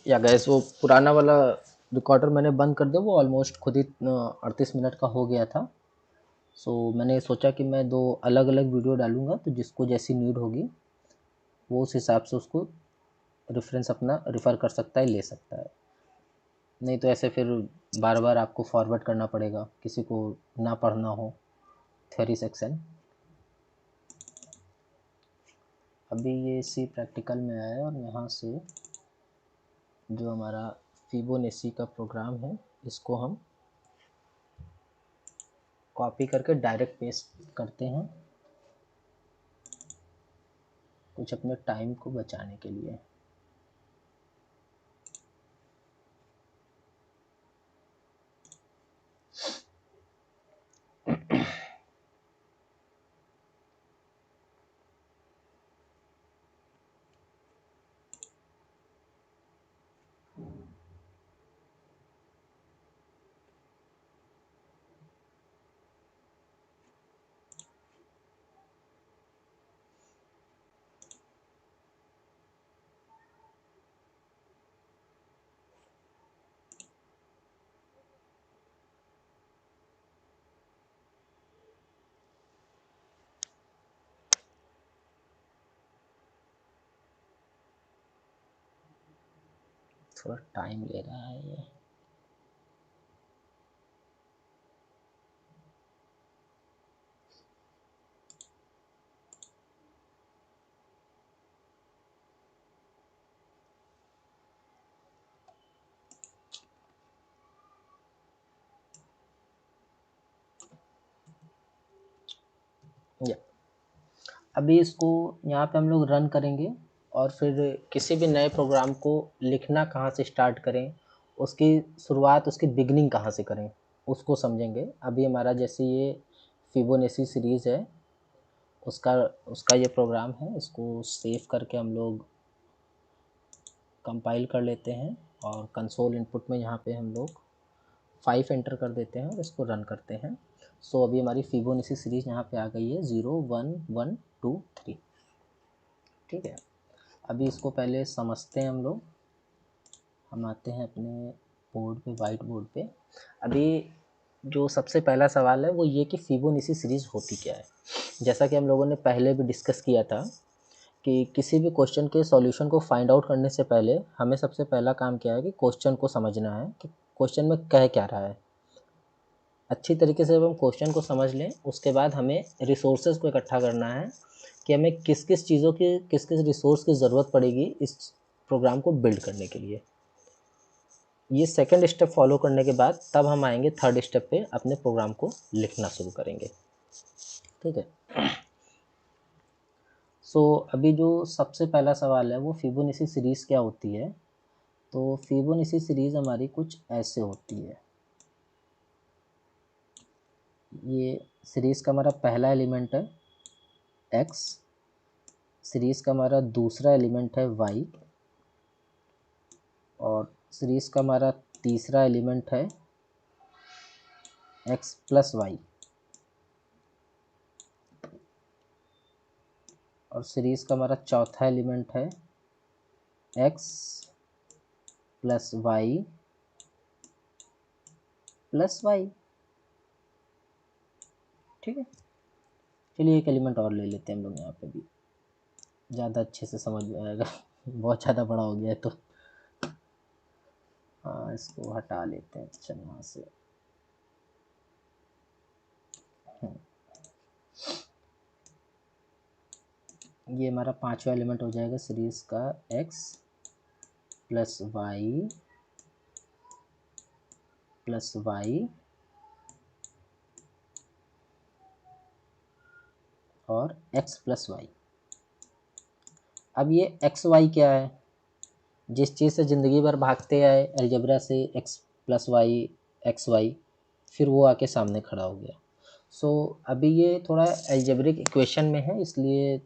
या गैस वो पुराना वाला रिकॉर्डर मैंने बंद कर दिया, वो ऑलमोस्ट खुद ही 38 मिनट का हो गया था। सो मैंने सोचा कि मैं 2 अलग-अलग वीडियो डालूँगा, तो जिसको जैसी नीड होगी वो उस हिसाब से उसको रेफ़रेंस अपना रेफ़र कर सकता है, ले सकता है। नहीं तो ऐसे फिर बार-बार आपको फॉरवर्ड करना पड़ेगा, किसी को ना पढ़ना हो थ्योरी सेक्शन। अभी ये सी प्रैक्टिकल में आया है और यहाँ से जो हमारा फिबोनेची का प्रोग्राम है इसको हम कॉपी करके डायरेक्ट पेस्ट करते हैं, कुछ अपने टाइम को बचाने के लिए। थोड़ा टाइम ले रहा है ये। या अभी इसको यहाँ पे हम लोग रन करेंगे और फिर किसी भी नए प्रोग्राम को लिखना कहाँ से स्टार्ट करें, उसकी शुरुआत, उसकी बिगनिंग कहाँ से करें, उसको समझेंगे। अभी हमारा जैसे ये फिबोनेची सीरीज़ है, उसका उसका ये प्रोग्राम है। इसको सेव करके हम लोग कंपाइल कर लेते हैं और कंसोल इनपुट में यहाँ पे हम लोग 5 एंटर कर देते हैं और इसको रन करते हैं। सो अभी हमारी फिबोनेची सीरीज़ यहाँ पे आ गई है 0 1 1 2 3। ठीक है, अभी इसको पहले समझते हैं हम लोग। हम आते हैं अपने बोर्ड पे, वाइट बोर्ड पे। अभी जो सबसे पहला सवाल है वो ये कि फिबोनेची सीरीज़ होती क्या है। जैसा कि हम लोगों ने पहले भी डिस्कस किया था कि किसी भी क्वेश्चन के सॉल्यूशन को फाइंड आउट करने से पहले हमें सबसे पहला काम क्या है कि क्वेश्चन को समझना है कि क्वेश्चन में कह क्या रहा है। अच्छी तरीके से जब हम क्वेश्चन को समझ लें, उसके बाद हमें रिसोर्सेज को इकट्ठा करना है कि हमें किस किस चीज़ों की, किस किस रिसोर्स की ज़रूरत पड़ेगी इस प्रोग्राम को बिल्ड करने के लिए। ये सेकंड स्टेप फॉलो करने के बाद तब हम आएंगे थर्ड स्टेप पे, अपने प्रोग्राम को लिखना शुरू करेंगे। ठीक है। सो अभी जो सबसे पहला सवाल है वो फिबोनेची सीरीज़ क्या होती है। तो फिबोनेची सीरीज़ हमारी कुछ ऐसे होती है। ये सीरीज़ का हमारा पहला एलिमेंट है x, सीरीज़ का हमारा दूसरा एलिमेंट है y और सीरीज़ का हमारा तीसरा एलिमेंट है x प्लस वाई और सीरीज़ का हमारा चौथा एलिमेंट है x plus Y plus Y. ठीक है, चलिए एक एलिमेंट और ले लेते हैं हम लोग यहाँ पे भी, ज़्यादा अच्छे से समझ में आएगा। बहुत ज़्यादा बड़ा हो गया है तो हाँ, इसको हटा लेते हैं। चल वहाँ से ये हमारा पांचवा एलिमेंट हो जाएगा सीरीज़ का x plus Y plus Y और x प्लस वाई। अब ये एक्स वाई क्या है, जिस चीज़ से ज़िंदगी भर भागते आए अलजेब्रा से, x plus Y X Y, फिर वो आके सामने खड़ा हो गया। सो अभी ये थोड़ा अलजेब्रिक इक्वेशन में है, इसलिए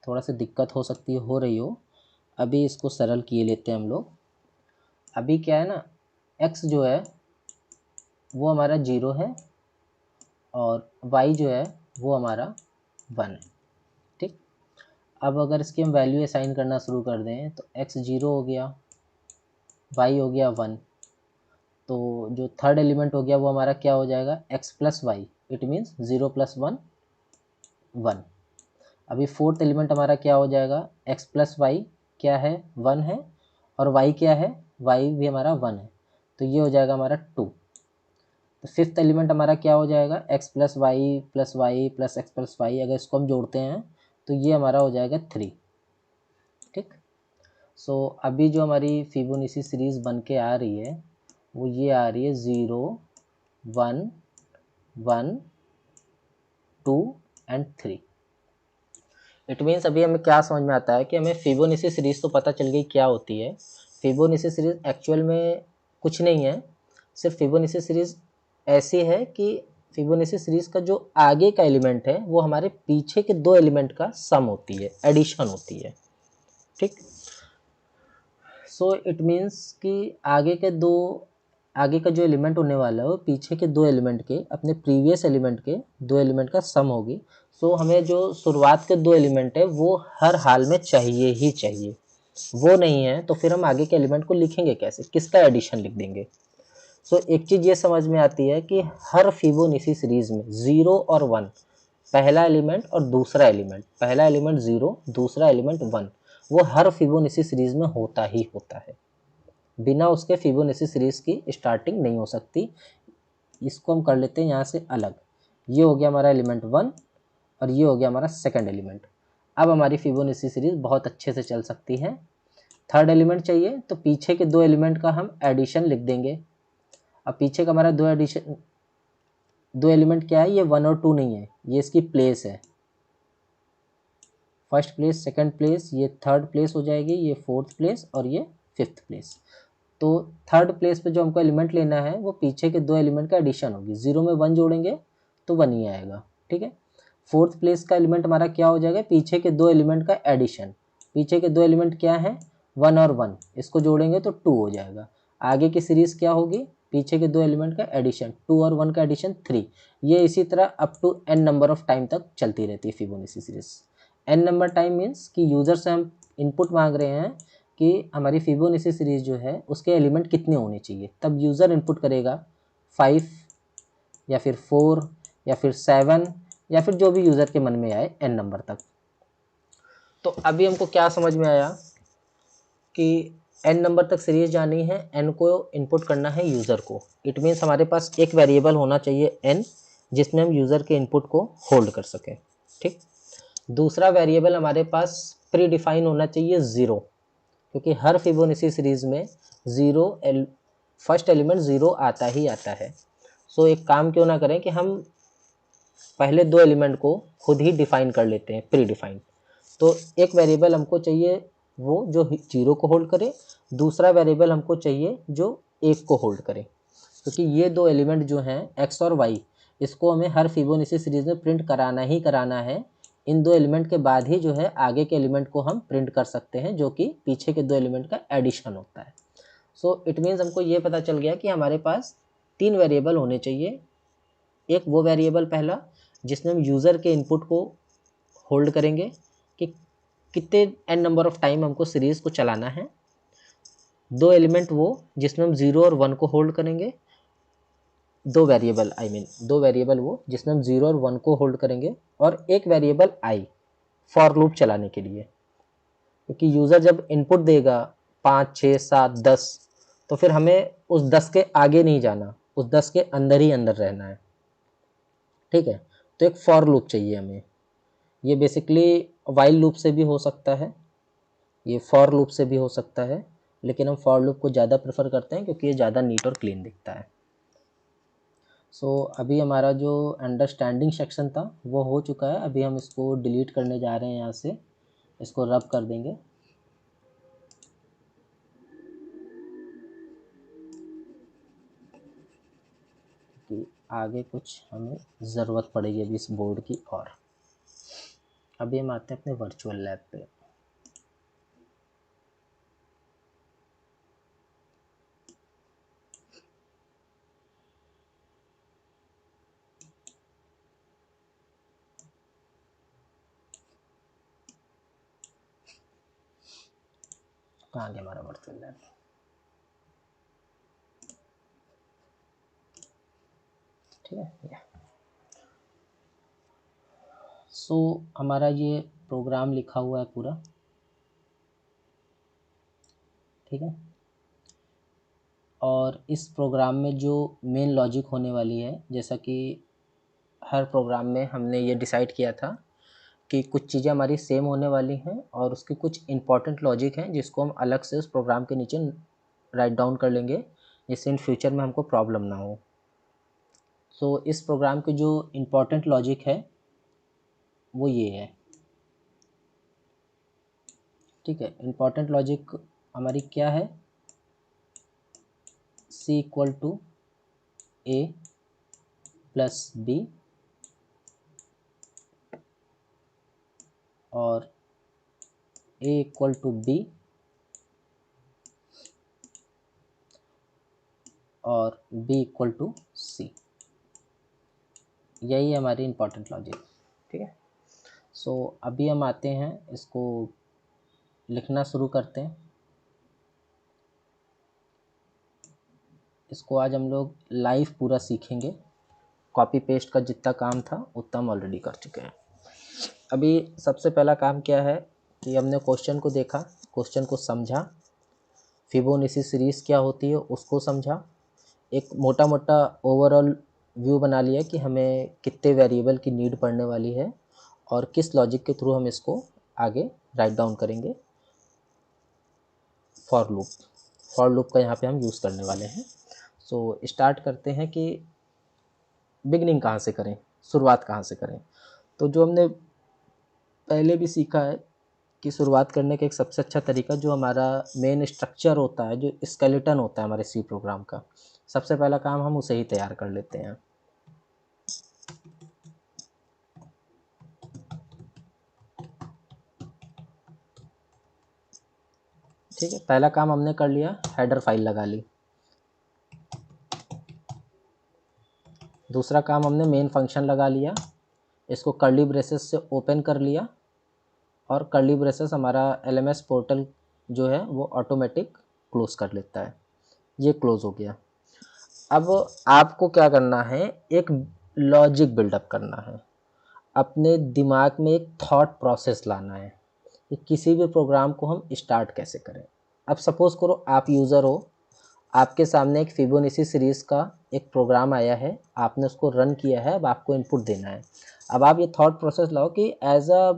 थोड़ा सा दिक्कत हो सकती है, हो रही हो। अभी इसको सरल किए लेते हैं हम लोग। अभी क्या है ना, x जो है वो हमारा 0 है और y जो है वो हमारा 1 है। ठीक, अब अगर इसकी हम वैल्यू असाइन करना शुरू कर दें तो x 0 हो गया, y हो गया 1, तो जो थर्ड एलिमेंट हो गया वो हमारा क्या हो जाएगा, x plus Y, it means 0 plus 1 1। अभी फोर्थ एलिमेंट हमारा क्या हो जाएगा, x प्लस वाई क्या है 1 है, और y क्या है, y भी हमारा 1 है, तो ये हो जाएगा हमारा 2। तो फिफ्थ एलिमेंट हमारा क्या हो जाएगा, x plus Y plus X plus Y, अगर इसको हम जोड़ते हैं तो ये हमारा हो जाएगा 3। ठीक। सो अभी जो हमारी फिबोनाची सीरीज बन के आ रही है वो ये आ रही है 0 1 1 2 एंड 3। इट मीन्स अभी हमें क्या समझ में आता है कि हमें फिबोनाची सीरीज तो पता चल गई क्या होती है। फिबोनाची सीरीज एक्चुअल में कुछ नहीं है, सिर्फ फिबोनाची सीरीज ऐसी है कि फिबोनाची सीरीज का जो आगे का एलिमेंट है वो हमारे पीछे के दो एलिमेंट का सम होती है, एडिशन होती है। ठीक। सो इट मीन्स कि आगे का जो एलिमेंट होने वाला है वो पीछे के दो एलिमेंट के, अपने प्रीवियस एलिमेंट के दो एलिमेंट का सम होगी। सो हमें जो शुरुआत के दो एलिमेंट है वो हर हाल में चाहिए ही चाहिए, वो नहीं है तो फिर हम आगे के एलिमेंट को लिखेंगे कैसे, किसका एडिशन लिख देंगे। सो एक चीज़ ये समझ में आती है कि हर फिबोनाची सीरीज में 0 और 1, पहला एलिमेंट और दूसरा एलिमेंट, पहला एलिमेंट 0 दूसरा एलिमेंट 1, वो हर फिबोनाची सीरीज में होता ही होता है, बिना उसके फिबोनाची सीरीज की स्टार्टिंग नहीं हो सकती। इसको हम कर लेते हैं यहाँ से अलग। ये हो गया हमारा एलिमेंट 1 और ये हो गया हमारा सेकंड एलिमेंट। अब हमारी फिबोनाची सीरीज बहुत अच्छे से चल सकती है। थर्ड एलिमेंट चाहिए तो पीछे के दो एलिमेंट का हम एडिशन लिख देंगे। अब पीछे का हमारा दो एलिमेंट क्या है, ये 1 और 2 नहीं है, ये इसकी प्लेस है, फर्स्ट प्लेस सेकंड प्लेस, ये थर्ड प्लेस हो जाएगी, ये फोर्थ प्लेस और ये फिफ्थ प्लेस। तो थर्ड प्लेस पे जो हमको एलिमेंट लेना है वो पीछे के दो एलिमेंट का एडिशन होगी, 0 में 1 जोड़ेंगे तो 1 ही आएगा। ठीक है। फोर्थ प्लेस का एलिमेंट हमारा क्या हो जाएगा, पीछे के दो एलिमेंट का एडिशन, पीछे के दो एलिमेंट क्या है 1 और 1, इसको जोड़ेंगे तो 2 हो जाएगा। आगे की सीरीज क्या होगी, पीछे के दो एलिमेंट का एडिशन 2 और 1 का एडिशन 3। ये इसी तरह up to n number of time तक चलती रहती है Fibonacci series. n number time means कि यूजर से हम इनपुट मांग रहे हैं कि हमारी फिबोनाची सीरीज जो है उसके एलिमेंट कितने होने चाहिए, तब यूज़र इनपुट करेगा 5 या फिर 4 या फिर 7 या फिर जो भी यूज़र के मन में आए n नंबर तक। तो अभी हमको क्या समझ में आया कि n नंबर तक सीरीज जानी है, n को इनपुट करना है यूज़र को। इट मीन्स हमारे पास एक वेरिएबल होना चाहिए n जिसमें हम यूज़र के इनपुट को होल्ड कर सकें। ठीक। दूसरा वेरिएबल हमारे पास प्री डिफाइन होना चाहिए 0, क्योंकि हर फिबोनाची सीरीज में फर्स्ट एलिमेंट 0 आता ही आता है। सो एक काम क्यों ना करें कि हम पहले दो एलिमेंट को खुद ही डिफाइन कर लेते हैं, प्री डिफाइन। तो एक वेरिएबल हमको चाहिए वो जो 0 को होल्ड करे, दूसरा वेरिएबल हमको चाहिए जो 1 को होल्ड करे, क्योंकि ये दो एलिमेंट जो हैं x और y, इसको हमें हर फिबोनाची सीरीज में प्रिंट कराना ही कराना है। इन दो एलिमेंट के बाद ही जो है आगे के एलिमेंट को हम प्रिंट कर सकते हैं, जो कि पीछे के दो एलिमेंट का एडिशन होता है। सो इट मीन्स हमको ये पता चल गया कि हमारे पास 3 वेरिएबल होने चाहिए। एक वो वेरिएबल पहला जिसमें हम यूज़र के इनपुट को होल्ड करेंगे कि कितने n नंबर ऑफ टाइम हमको सीरीज़ को चलाना है। दो एलिमेंट वो जिसमें हम 0 और 1 को होल्ड करेंगे। दो वेरिएबल वो जिसमें हम 0 और 1 को होल्ड करेंगे, और एक वेरिएबल i फॉर लूप चलाने के लिए, क्योंकि यूज़र जब इनपुट देगा 5 6 7 10, तो फिर हमें उस 10 के आगे नहीं जाना, उस 10 के अंदर ही अंदर रहना है। ठीक है। तो एक फॉर लूप चाहिए हमें। ये बेसिकली वाइल लूप से भी हो सकता है, ये फॉर लूप से भी हो सकता है, लेकिन हम फॉर लूप को ज़्यादा प्रेफर करते हैं क्योंकि ये ज़्यादा नीट और क्लीन दिखता है। सो अभी हमारा जो अंडरस्टैंडिंग सेक्शन था वो हो चुका है। अभी हम इसको डिलीट करने जा रहे हैं, यहाँ से इसको रब कर देंगे। कि आगे कुछ हमें ज़रूरत पड़ेगी अभी इस बोर्ड की। और अभी हम आते हैं अपने वर्चुअल लैब पे। कहाँ गया हमारा वर्चुअल लैब। ठीक है। सो हमारा ये प्रोग्राम लिखा हुआ है पूरा, ठीक है। और इस प्रोग्राम में जो मेन लॉजिक होने वाली है, जैसा कि हर प्रोग्राम में हमने ये डिसाइड किया था कि कुछ चीज़ें हमारी सेम होने वाली हैं और उसकी कुछ इंपॉर्टेंट लॉजिक हैं जिसको हम अलग से उस प्रोग्राम के नीचे राइट डाउन कर लेंगे, जिससे इन फ्यूचर में हमको प्रॉब्लम ना हो। सो इस प्रोग्राम के जो इंपॉर्टेंट लॉजिक है वो ये है, ठीक है। इंपॉर्टेंट लॉजिक हमारी क्या है, C equal to A plus B और ए इक्वल टू बी और बी इक्वल टू सी, यही है हमारी इंपॉर्टेंट लॉजिक, ठीक है। सो अभी हम आते हैं, इसको लिखना शुरू करते हैं। इसको आज हम लोग लाइव पूरा सीखेंगे, कॉपी पेस्ट का जितना काम था उतना हम ऑलरेडी कर चुके हैं। अभी सबसे पहला काम क्या है कि हमने क्वेश्चन को देखा, क्वेश्चन को समझा, फिबोनाची सीरीज़ क्या होती है उसको समझा, एक मोटा मोटा ओवरऑल व्यू बना लिया कि हमें कितने वेरिएबल की नीड पड़ने वाली है और किस लॉजिक के थ्रू हम इसको आगे राइट डाउन करेंगे। फॉर लूप का यहाँ पे हम यूज़ करने वाले हैं। सो स्टार्ट करते हैं कि बिगनिंग कहाँ से करें, शुरुआत कहाँ से करें। तो जो हमने पहले भी सीखा है कि शुरुआत करने का एक सबसे अच्छा तरीका, जो हमारा मेन स्ट्रक्चर होता है, जो स्केलेटन होता है हमारे सी प्रोग्राम का, सबसे पहला काम हम उसे ही तैयार कर लेते हैं। ठीक है, पहला काम हमने कर लिया, हेडर फाइल लगा ली। दूसरा काम हमने मेन फंक्शन लगा लिया, इसको कर्ली ब्रेसेस से ओपन कर लिया और कर्ली ब्रेसेस हमारा LMS पोर्टल जो है वो ऑटोमेटिक क्लोज कर लेता है। ये क्लोज हो गया। अब आपको क्या करना है, एक लॉजिक बिल्डअप करना है, अपने दिमाग में एक थॉट प्रोसेस लाना है कि किसी भी प्रोग्राम को हम स्टार्ट कैसे करें। अब सपोज़ करो आप यूज़र हो, आपके सामने एक फिबोनाची सीरीज़ का एक प्रोग्राम आया है, आपने उसको रन किया है, अब आपको इनपुट देना है। अब आप ये थॉट प्रोसेस लाओ कि एज अ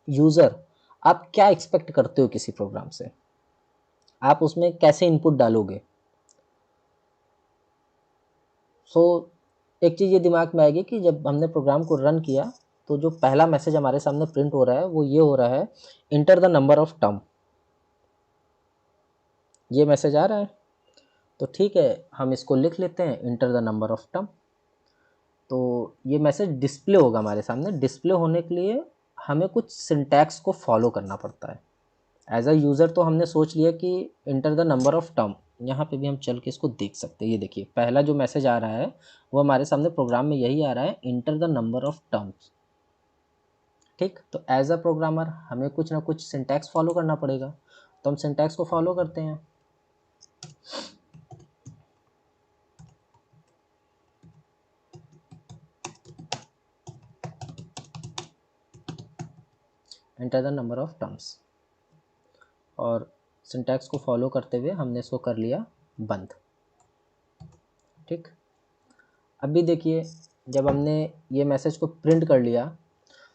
यूज़र आप क्या एक्सपेक्ट करते हो किसी प्रोग्राम से, आप उसमें कैसे इनपुट डालोगे। सो एक चीज़ ये दिमाग में आएगी कि जब हमने प्रोग्राम को रन किया तो जो पहला मैसेज हमारे सामने प्रिंट हो रहा है वो ये हो रहा है, enter the number of term. ये मैसेज आ रहा है, तो ठीक है, हम इसको लिख लेते हैं, enter the number of term. तो ये मैसेज डिस्प्ले होगा हमारे सामने। डिस्प्ले होने के लिए हमें कुछ सिंटैक्स को फॉलो करना पड़ता है। एज अ यूज़र तो हमने सोच लिया कि enter the number of term, यहाँ पे भी हम चल के इसको देख सकते हैं। ये देखिए पहला जो मैसेज आ रहा है वो हमारे सामने प्रोग्राम में यही आ रहा है, enter the number of terms. ठीक, तो एज अ प्रोग्रामर हमें कुछ ना कुछ सिंटैक्स फॉलो करना पड़ेगा, तो हम सिंटैक्स को फॉलो करते हैं। Enter the number of terms, और सिंटैक्स को फॉलो करते हुए हमने इसको कर लिया बंद। ठीक, अभी देखिए जब हमने ये मैसेज को प्रिंट कर लिया,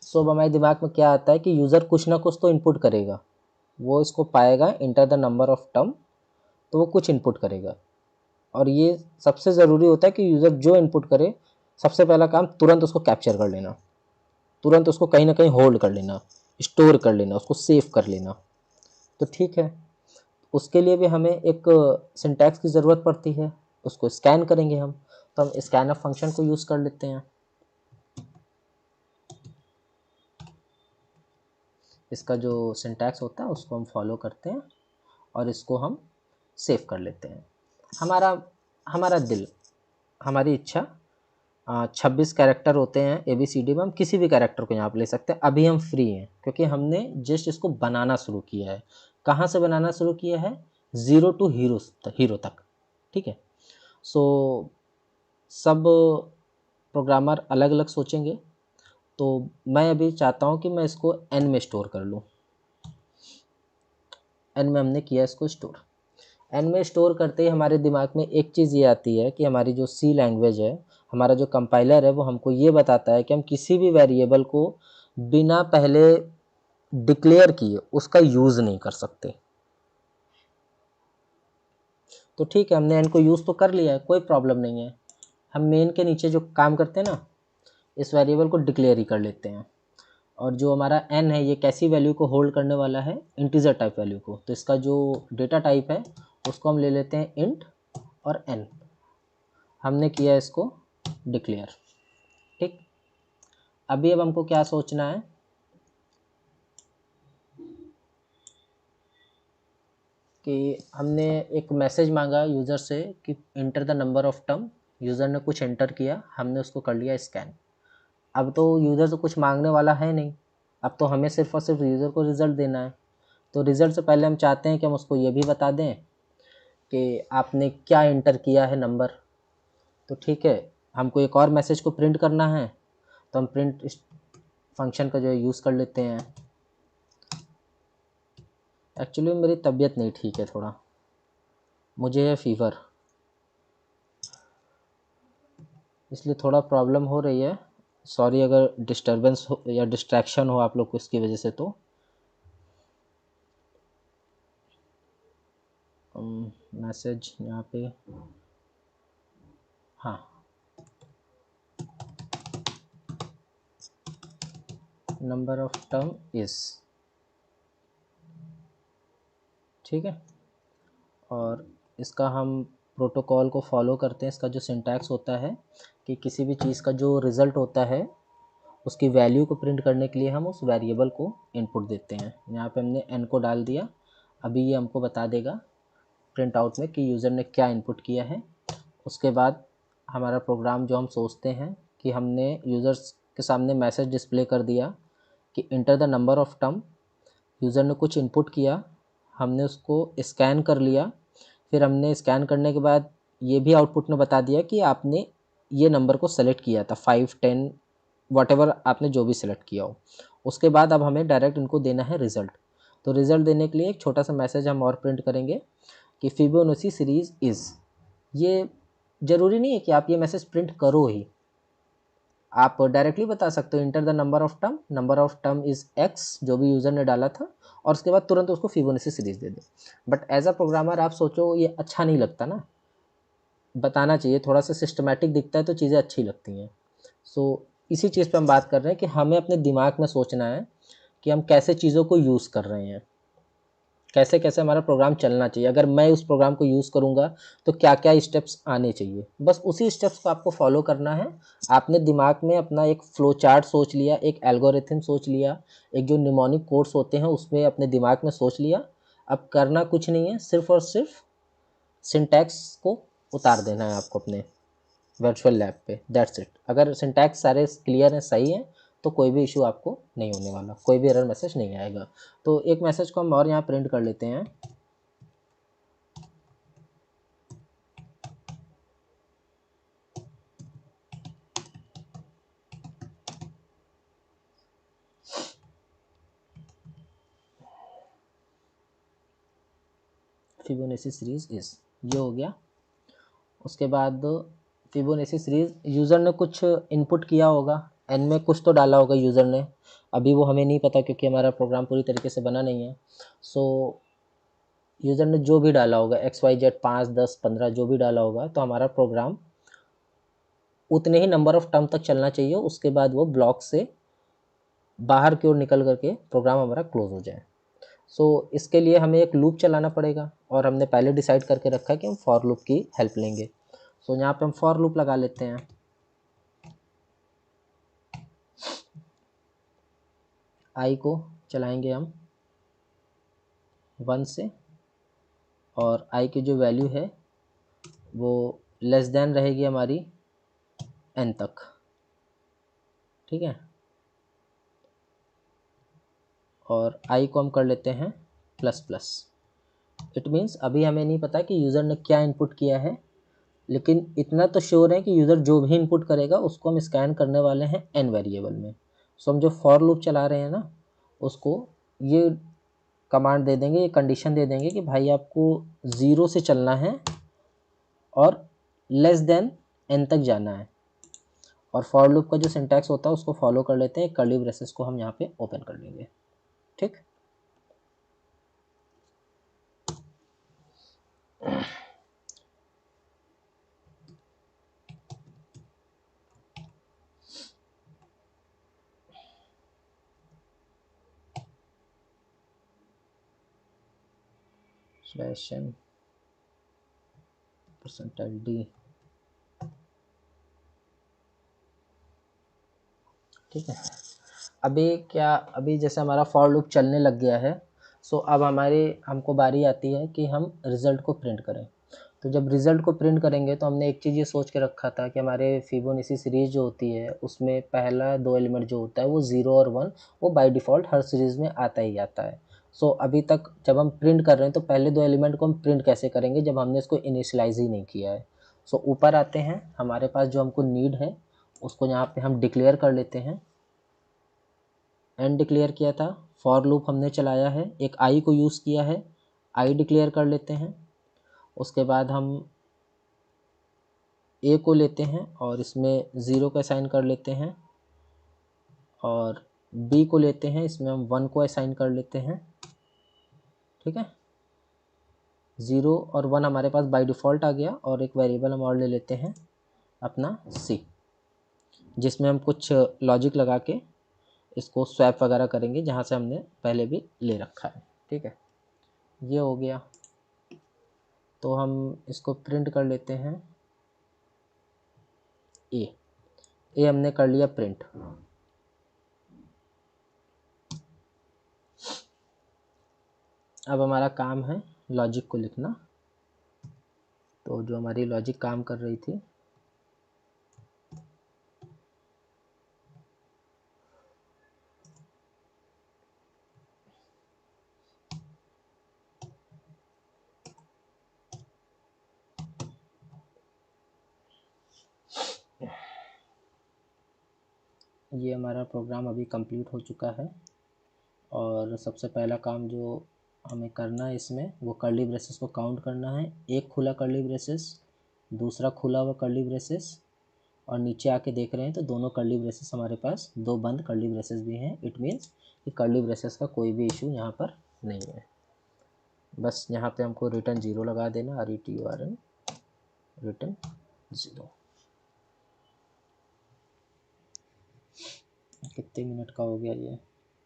सो अब हमारे दिमाग में क्या आता है कि यूज़र कुछ ना कुछ तो इनपुट करेगा। वो इसको पाएगा enter the number of term, तो वो कुछ इनपुट करेगा। और ये सबसे ज़रूरी होता है कि यूज़र जो इनपुट करे, सबसे पहला काम तुरंत उसको कैप्चर कर लेना, तुरंत उसको कहीं ना कहीं होल्ड कर लेना, स्टोर कर लेना, उसको सेव कर लेना। तो ठीक है, उसके लिए भी हमें एक सिंटैक्स की ज़रूरत पड़ती है, उसको स्कैन करेंगे हम, तो हम स्कैनअप फंक्शन को यूज़ कर लेते हैं। इसका जो सिंटैक्स होता है उसको हम फॉलो करते हैं और इसको हम सेव कर लेते हैं। हमारा हमारा दिल, हमारी इच्छा, 26 कैरेक्टर होते हैं ABCD में, हम किसी भी कैरेक्टर को यहाँ पर ले सकते हैं। अभी हम फ्री हैं क्योंकि हमने जस्ट इसको बनाना शुरू किया है। कहाँ से बनाना शुरू किया है, 0 टू हीरो तक। ठीक है, सो सब प्रोग्रामर अलग अलग सोचेंगे। तो मैं अभी चाहता हूँ कि मैं इसको n में स्टोर कर लूँ। n में हमने किया इसको स्टोर। n में स्टोर करते ही हमारे दिमाग में एक चीज़ ये आती है कि हमारी जो C लैंग्वेज है, हमारा जो कंपाइलर है, वो हमको ये बताता है कि हम किसी भी वेरिएबल को बिना पहले डिक्लेयर किए उसका यूज़ नहीं कर सकते। तो ठीक है, हमने n को यूज़ तो कर लिया है, कोई प्रॉब्लम नहीं है। हम मेन के नीचे जो काम करते हैं ना, इस वेरिएबल को डिक्लेयर ही कर लेते हैं। और जो हमारा n है, ये कैसी वैल्यू को होल्ड करने वाला है, इंटीजर टाइप वैल्यू को। तो इसका जो डेटा टाइप है उसको हम ले लेते हैं इंट और n। हमने किया इसको डिक्लेयर। ठीक, अभी अब हमको क्या सोचना है कि हमने एक मैसेज मांगा यूज़र से कि enter the number of term. User ने कुछ एंटर किया, हमने उसको कर लिया स्कैन। अब तो यूज़र से कुछ मांगने वाला है नहीं, अब तो हमें सिर्फ और सिर्फ यूज़र को रिज़ल्ट देना है। तो रिज़ल्ट से पहले हम चाहते हैं कि हम उसको ये भी बता दें कि आपने क्या इंटर किया है नंबर। तो ठीक है, हमको एक और मैसेज को प्रिंट करना है, तो हम प्रिंट इस फंक्शन का जो है यूज़ कर लेते हैं। एक्चुअली मेरी तबीयत नहीं ठीक है, थोड़ा मुझे है फीवर, इसलिए थोड़ा प्रॉब्लम हो रही है। सॉरी अगर डिस्टरबेंस हो या डिस्ट्रैक्शन हो आप लोग को इसकी वजह से। तो मैसेज यहाँ पे, हाँ, नंबर ऑफ टर्म इज़, ठीक है। और इसका हम प्रोटोकॉल को फॉलो करते हैं। इसका जो सिंटैक्स होता है कि किसी भी चीज़ का जो रिज़ल्ट होता है उसकी वैल्यू को प्रिंट करने के लिए हम उस वेरिएबल को इनपुट देते हैं। यहाँ पे हमने n को डाल दिया। अभी ये हमको बता देगा प्रिंट आउट में कि यूज़र ने क्या इनपुट किया है। उसके बाद हमारा प्रोग्राम जो हम सोचते हैं कि हमने यूज़र्स के सामने मैसेज डिस्प्ले कर दिया कि enter the number of term. User ने कुछ इनपुट किया, हमने उसको स्कैन कर लिया। फिर हमने स्कैन करने के बाद ये भी आउटपुट में बता दिया कि आपने ये नंबर को सेलेक्ट किया था, 5, 10, वॉटेवर आपने जो भी सिलेक्ट किया हो। उसके बाद अब हमें डायरेक्ट इनको देना है रिज़ल्ट। तो रिज़ल्ट देने के लिए एक छोटा सा मैसेज हम और प्रिंट करेंगे कि फिबोनाची सीरीज़ इज़। ये ज़रूरी नहीं है कि आप ये मैसेज प्रिंट करो ही, आप डायरेक्टली बता सकते हो enter the number of term is x, जो भी यूज़र ने डाला था, और उसके बाद तुरंत उसको फिबोनाची सीरीज़ दे दे। बट एज अ प्रोग्रामर आप सोचो, ये अच्छा नहीं लगता ना, बताना चाहिए, थोड़ा सा सिस्टमैटिक दिखता है तो चीज़ें अच्छी लगती हैं। सो इसी चीज़ पे हम बात कर रहे हैं कि हमें अपने दिमाग में सोचना है कि हम कैसे चीज़ों को यूज़ कर रहे हैं, कैसे कैसे हमारा प्रोग्राम चलना चाहिए। अगर मैं उस प्रोग्राम को यूज़ करूँगा तो क्या क्या स्टेप्स आने चाहिए, बस उसी स्टेप्स को आपको फॉलो करना है। आपने दिमाग में अपना एक फ्लो चार्ट सोच लिया, एक एल्गोरिथम सोच लिया, एक जो निमोनिक कोड्स होते हैं उसमें अपने दिमाग में सोच लिया। अब करना कुछ नहीं है, सिर्फ और सिर्फ सिंटैक्स को उतार देना है आपको अपने वर्चुअल लैब पे, दैट्स इट। अगर सिंटैक्स सारे क्लियर हैं, सही है, तो कोई भी इशू आपको नहीं होने वाला, कोई भी एरर मैसेज नहीं आएगा। तो एक मैसेज को हम और यहाँ प्रिंट कर लेते हैं। फिबोनाची सीरीज इज, ये हो गया। उसके बाद फिबोनाची सीरीज, यूज़र ने कुछ इनपुट किया होगा, एन में कुछ तो डाला होगा यूज़र ने, अभी वो हमें नहीं पता क्योंकि हमारा प्रोग्राम पूरी तरीके से बना नहीं है। सो यूज़र ने जो भी डाला होगा, XYZ 5, 10, 15 जो भी डाला होगा, तो हमारा प्रोग्राम उतने ही नंबर ऑफ टर्म तक चलना चाहिए। उसके बाद वो ब्लॉक से बाहर की ओर निकल करके प्रोग्राम हमारा क्लोज हो जाए। सो इसके लिए हमें एक लूप चलाना पड़ेगा, और हमने पहले डिसाइड करके रखा है कि हम फॉर लूप की हेल्प लेंगे। सो यहाँ पे हम फॉर लूप लगा लेते हैं। आई को चलाएंगे हम 1 से, और आई की जो वैल्यू है वो लेस देन रहेगी हमारी n तक, ठीक है। और आई को हम कर लेते हैं प्लस प्लस। इट मीन्स अभी हमें नहीं पता कि यूज़र ने क्या इनपुट किया है, लेकिन इतना तो श्योर है कि यूज़र जो भी इनपुट करेगा उसको हम स्कैन करने वाले हैं n वेरिएबल में। सो हम जो फॉर लूप चला रहे हैं ना, उसको ये कमांड दे देंगे, ये कंडीशन दे देंगे कि भाई आपको 0 से चलना है और लेस देन n तक जाना है। और फॉर लूप का जो सिंटैक्स होता है उसको फॉलो कर लेते हैं। कर्ली ब्रेसेस को हम यहाँ पे ओपन कर लेंगे। ठीक, n %d। ठीक है, अभी जैसे हमारा फॉर लूप चलने लग गया है। सो अब हमको बारी आती है कि हम रिज़ल्ट को प्रिंट करें। तो जब रिज़ल्ट को प्रिंट करेंगे तो हमने एक चीज़ ये सोच के रखा था कि हमारे फिबोनाची सीरीज़ जो होती है उसमें पहला 2 एलिमेंट जो होता है वो 0 और 1 वो बाय डिफ़ॉल्ट हर सीरीज़ में आता ही आता है। सो अभी तक जब हम प्रिंट कर रहे हैं तो पहले 2 एलिमेंट को हम प्रिंट कैसे करेंगे जब हमने इसको इनिशियलाइज़ ही नहीं किया है। सो ऊपर आते हैं, हमारे पास जो हमको नीड है उसको यहाँ पे हम डिक्लेयर कर लेते हैं। एन डिक्लेयर किया था, फॉर लूप हमने चलाया है, एक आई को यूज़ किया है, आई डिक्लेयर कर लेते हैं। उसके बाद हम ए को लेते हैं और इसमें 0 को असाइन कर लेते हैं, और बी को लेते हैं, इसमें हम 1 को असाइन कर लेते हैं। ठीक है, 0 और 1 हमारे पास बाय डिफ़ॉल्ट आ गया, और एक वेरिएबल हम और ले लेते हैं अपना सी, जिसमें हम कुछ लॉजिक लगा के इसको स्वैप वगैरह करेंगे जहाँ से हमने पहले भी ले रखा है। ठीक है, ये हो गया। तो हम इसको प्रिंट कर लेते हैं ए हमने कर लिया प्रिंट। अब हमारा काम है लॉजिक को लिखना। तो जो हमारी लॉजिक काम कर रही थी, ये हमारा प्रोग्राम अभी कंप्लीट हो चुका है। और सबसे पहला काम जो हमें करना है इसमें वो कर्ली ब्रेसेस को काउंट करना है। एक खुला कर्ली ब्रेसेस, दूसरा खुला हुआ कर्ली ब्रेसेस, और नीचे आके देख रहे हैं तो दोनों कर्ली ब्रेसेस हमारे पास, 2 बंद कर्ली ब्रेसेस भी हैं। इट मीन्स कि कर्ली ब्रेसेस का कोई भी इशू यहाँ पर नहीं है। बस यहाँ पे हमको रिटर्न 0 लगा देना, RETURN रिटर्न 0। कितने मिनट का हो गया ये?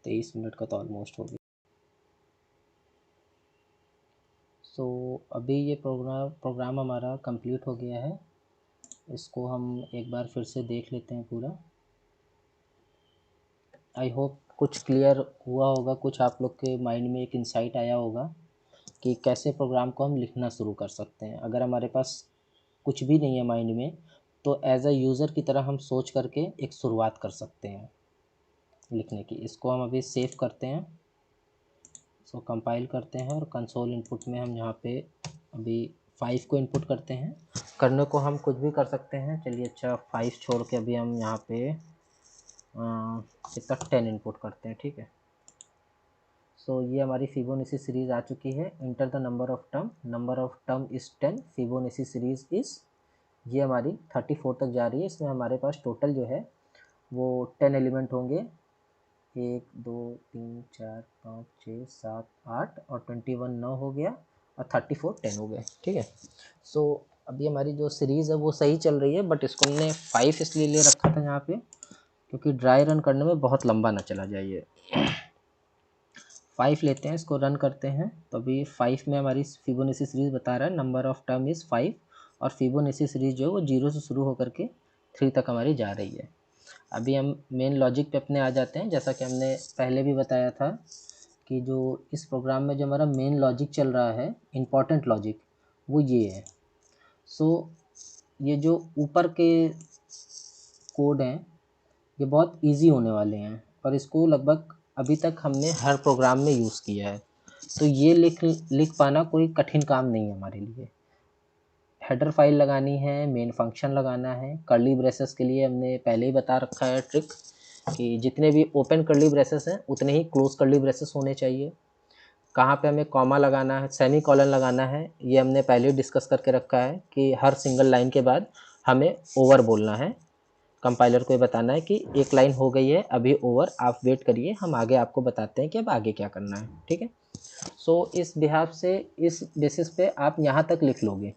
23 मिनट का तो ऑलमोस्ट हो गया। सो अभी ये प्रोग्राम हमारा कंप्लीट हो गया है। इसको हम एक बार फिर से देख लेते हैं पूरा। आई होप कुछ क्लियर हुआ होगा, कुछ आप लोग के माइंड में एक इंसाइट आया होगा कि कैसे प्रोग्राम को हम लिखना शुरू कर सकते हैं। अगर हमारे पास कुछ भी नहीं है माइंड में तो एज अ यूज़र की तरह हम सोच करके एक शुरुआत कर सकते हैं लिखने की। इसको हम अभी सेव करते हैं, सो कंपाइल करते हैं, और कंसोल इनपुट में हम यहाँ पे अभी 5 को इनपुट करते हैं। करने को हम कुछ भी कर सकते हैं, चलिए अच्छा 5 छोड़ के अभी हम यहाँ पे कितना 10 इनपुट करते हैं। ठीक है, सो ये हमारी फिबोनाची सीरीज़ आ चुकी है। Enter the number of term is 10, Fibonacci series is, ये हमारी 34 तक जा रही है। इसमें हमारे पास टोटल जो है वो 10 एलिमेंट होंगे, 1 2 3 4 5 6 7 8 और 21 9 हो गया, और 34 10 हो गए। ठीक है, सो अभी हमारी जो सीरीज़ है वो सही चल रही है, बट इसको हमने 5 इसलिए ले रखा था यहाँ पे क्योंकि ड्राई रन करने में बहुत लंबा ना चला जाइए। 5 लेते हैं, इसको रन करते हैं। तो अभी 5 में हमारी फिबोनाची सीरीज़ बता रहा है नंबर ऑफ टर्म इज़ 5, और फिबोनाची सीरीज़ जो है वो 0 से शुरू होकर के 3 तक हमारी जा रही है। अभी हम मेन लॉजिक पे अपने आ जाते हैं। जैसा कि हमने पहले भी बताया था कि जो इस प्रोग्राम में जो हमारा मेन लॉजिक चल रहा है, इम्पॉर्टेंट लॉजिक, वो ये है। सो ये जो ऊपर के कोड हैं ये बहुत इजी होने वाले हैं, और इसको लगभग अभी तक हमने हर प्रोग्राम में यूज़ किया है। तो ये लिख पाना कोई कठिन काम नहीं है हमारे लिए। हेडर फाइल लगानी है, मेन फंक्शन लगाना है। कर्ली ब्रेसेस के लिए हमने पहले ही बता रखा है ट्रिक कि जितने भी ओपन कर्ली ब्रेसेस हैं उतने ही क्लोज कर्ली ब्रेसेस होने चाहिए। कहाँ पे हमें कॉमा लगाना है, सेमी कॉलन लगाना है, ये हमने पहले ही डिस्कस करके रखा है कि हर सिंगल लाइन के बाद हमें ओवर बोलना है। कंपाइलर को ये बताना है कि एक लाइन हो गई है, अभी ओवर, आप वेट करिए, हम आगे आपको बताते हैं कि अब आगे क्या करना है। ठीक है, सो इस बिहाफ से, इस बेसिस पे आप यहाँ तक लिख लोगे।